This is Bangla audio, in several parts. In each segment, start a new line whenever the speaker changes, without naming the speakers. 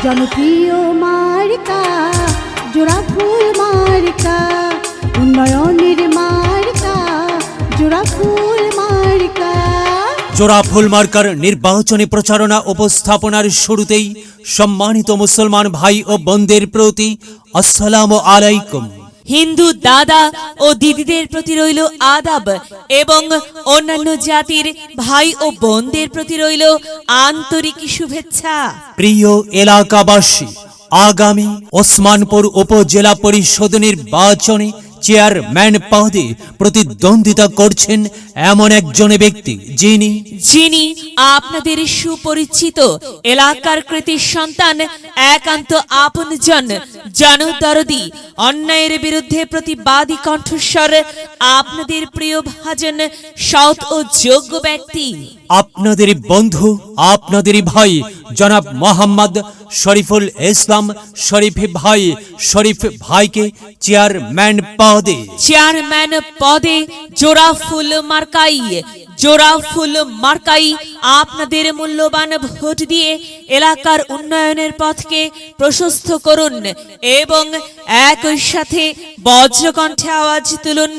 জনপ্রিয় মার্কা জোড়া ফুল মার্কা, উন্নয়নের মার্কা জোড়া ফুল মার্কা।
জোড়া ফুল মার্কার নির্বাচনী প্রচারণা উপস্থাপনার শুরুতেই সম্মানিত মুসলমান ভাই ও বোনদের প্রতি আসসালামু আলাইকুম।
হিন্দু দাদা ও দিদিদের প্রতি রইল আদাব এবং অন্যান্য জাতির ভাই ও বোনদের প্রতি রইল আন্তরিক শুভেচ্ছা।
প্রিয় এলাকাবাসী, আগামী ওসমানপুর উপজেলা পরিষদ নির্বাচনে চেয়ারম্যান পদে প্রতিদ্বন্দ্বিতা করছেন এমন একজন ব্যক্তি যিনি
আপনাদের সুপরিচিত এলাকার কৃতি সন্তান, একান্ত আপনজন, জনদরদি, অন্যায়ের বিরুদ্ধে প্রতিবাদী কণ্ঠস্বর, আপনাদের প্রিয় ভাজন, সৎ ও যোগ্য ব্যক্তি,
আপনাদের বন্ধু, আপনাদের ভাই জনাব মোহাম্মদ শরীফুল ইসলাম শরীফ ভাইকে চেয়ারম্যান পদে
জোড়া ফুল মার্কাই আপনাদের মূল্যবান ভোট দিয়ে এলাকার উন্নয়নের পথকে প্রশস্ত করুন এবং একই সাথে বজ্রকণ্ঠে আওয়াজ তুলুন,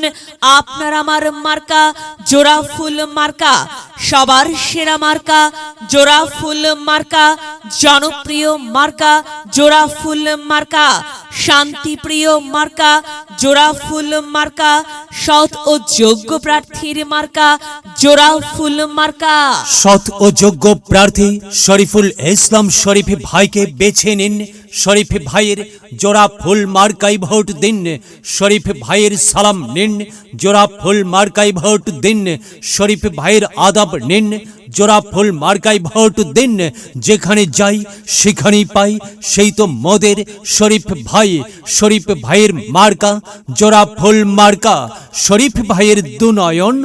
আপনার আমার মার্কা জোড়া ফুল মার্কা, সবার সেরা মার্কা জোড়া ফুল মার্কা, জনপ্রিয় মার্কা জোড়া ফুল মার্কা, শান্তিপ্রিয় মার্কা জোড়া ফুল মার্কা, সৎ ও যোগ্য প্রার্থীর মার্কা জোড়া ফুল মার্কা।
সৎ ও যোগ্য প্রার্থী শরীফুল ইসলাম শরীফ ভাইকে বেছে নিন। শরীফ ভাইয়ের জোড়া ফুল মার্কাই ভোট দিন। শরীফ ভাইয়ের সালাম নিন, জোড়া ফুল মার্কাই ভোট দিন। শরীফ ভাইয়ের আদাব নিন, জোড়া ফুল মার্কাই ভোট দিন। যেখানে যাই সেখানেই পাই সেই তো মোদের শরীফ ভাইয়ের মার্কা জোড়া ফুল মার্কা। শরীফ ভাইয়ের দুনয়ন,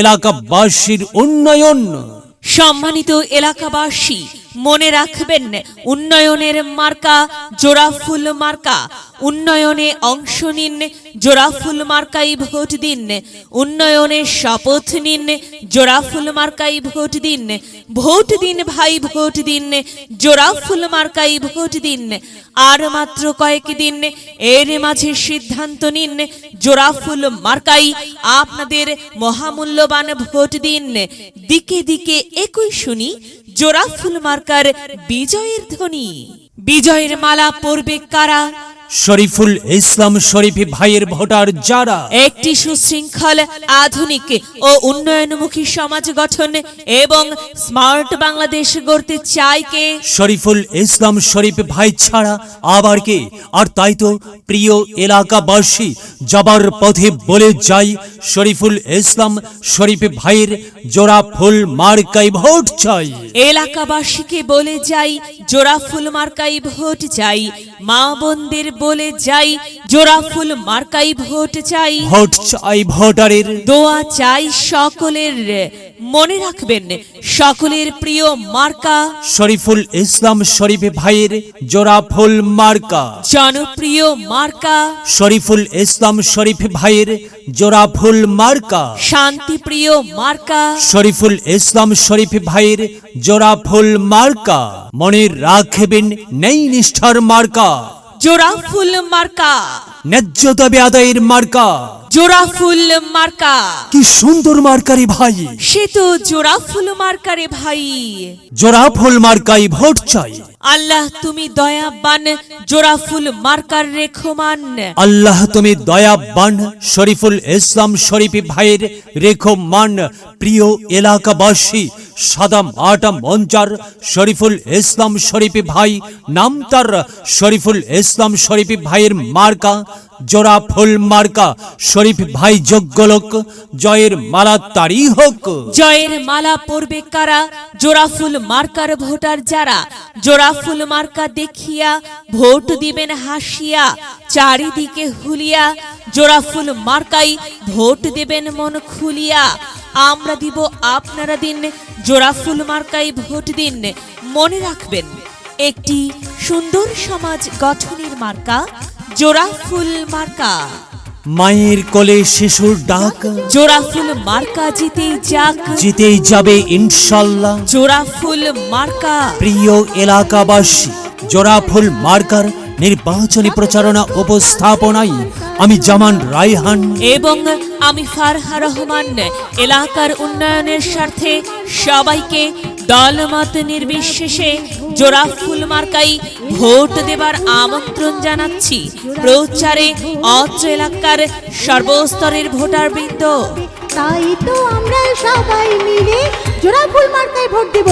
এলাকাবাসীর উন্নয়ন।
সম্মানিত এলাকাবাসী, মনে রাখবেন, উন্নয়নের মার্কা জোড়া ফুল মার্কা। উন্নয়নে অংশ নিন, জোড়া ফুল মার্কাই ভোট দিন। উন্নয়নে শপথ নিন, জোড়া ফুল মার্কাই ভোট দিন। ভোট দিন ভাই, ভোট দিন, জোড়া ফুল মার্কাই ভোট দিন। আর মাত্র কয়েকদিন, এর মাঝে সিদ্ধান্ত নিন, জোড়া ফুল মার্কাই আপনাদের মহামূল্যবান ভোট দিন। দিকে দিকে একই শুনি জোড়া ফুল মার্কার বিজয়ের ধ্বনি। বিজয়ের মালা পরবে কারা?
শরীফুল ইসলাম শরীফ ভাইয়ের ভোটার যারা
একটি সুশৃঙ্খল, আধুনিক ও উন্নয়নমুখী সমাজ গঠন এবং স্মার্ট বাংলাদেশ গড়তে চায় কে?
শরীফুল ইসলাম শরীফ ভাই ছাড়া আবার কে? আর তাই তো প্রিয় এলাকাবাসী, যাবার পথে বলে যাই, শরীফুল ইসলাম শরীফ ভাইয়ের জোড়া ফুল মার্কাই ভোট চাই।
এলাকাবাসীকে বলে যাই, জোড়া ফুল মার্কাই ভোট চাই। মা বোনদের বলে যাই, জোড়া ফুল মার্কাই ভোট চাই।
ভোট চাই ভোটারের,
দোয়া চাই সকলের। মনে রাখবেন, সকলের প্রিয় মার্কা
শরীফুল ইসলাম শরীফ ভাইয়ের জোড়া ফুল মার্কা।
জনপ্রিয় মার্কা
শরীফুল ইসলাম শরীফ ভাইয়ের জোড়া ফুল মার্কা।
শান্তিপ্রিয় মার্কা
শরীফুল ইসলাম শরীফ ভাইয়ের জোড়া ফুল মার্কা। মনে রাখবেন, নেই নিষ্ঠার মার্কা
জোড়া ফুল মার্কা।
ন্যায্য দাবি আদায়ের মার্কা
জোড়া ফুল মার্কা।
কি সুন্দর মার্কারি ভাই,
সে তো জোড়া ফুল মার্কারে ভাই।
জোড়া ফুল মার্কাই ভোট চাই।
আল্লাহ তুমি দয়াবান, জোড়া ফুল মার্কার রেখমান।
আল্লাহ তুমি দয়াবান, শরীফুল ইসলাম শরীফ ভাইয়ের রেখমান। প্রিয় এলাকাবাসী, সাদা মাটা মঞ্চার শরীফুল ইসলাম শরীফ ভাই, নাম তার শরীফুল ইসলাম শরীফ ভাইয়ের মার্কা জোড়া ফুল মার্কা। শরীফ ভাই যোগ্য লোক, জয়ের মালা তারই হোক।
জয়ের মালা পরবে কারা? জোড়া ফুল মার্কার ভোটার যারা। জোড়া ফুল মার্কা দেখিয়া ভোট দিবেন হাসিয়া, চারিদিকে হুলিয়া। জোড়া ফুল মার্কাই ভোট দেবেন মন খুলিয়া। আমরা দিব, আপনারা দিন, জোড়া ফুল মার্কাই ভোট দিন। মনে রাখবেন, একটি সুন্দর সমাজ গঠনের মার্কা জোড়া ফুল মার্কা।
মায়ের কোলে শিশুর ডাক,
জোড়া ফুল মার্কা
জিতেই যাবে ইনশাল্লাহ।
জোড়া ফুল মার্কা।
প্রিয় এলাকাবাসী, জোড়া ফুল মার্কার নির্বাচনী প্রচারণা উপস্থাপনায় আমি জামান রায়হান
এবং আমি ফারহা রহমান এলাকার উন্নয়নের স্বার্থে সবাইকে দলমত নির্বিশেষে জোড়া ফুল মার্কাই ভোট দেবার আমন্ত্রণ জানাচ্ছি। প্রচারে অত্র এলাকার সর্বস্তরের ভোটারবৃন্দ।
তাই তো আমরা সবাই মিলে জোড়া ফুল মার্কায় ভোট দেব।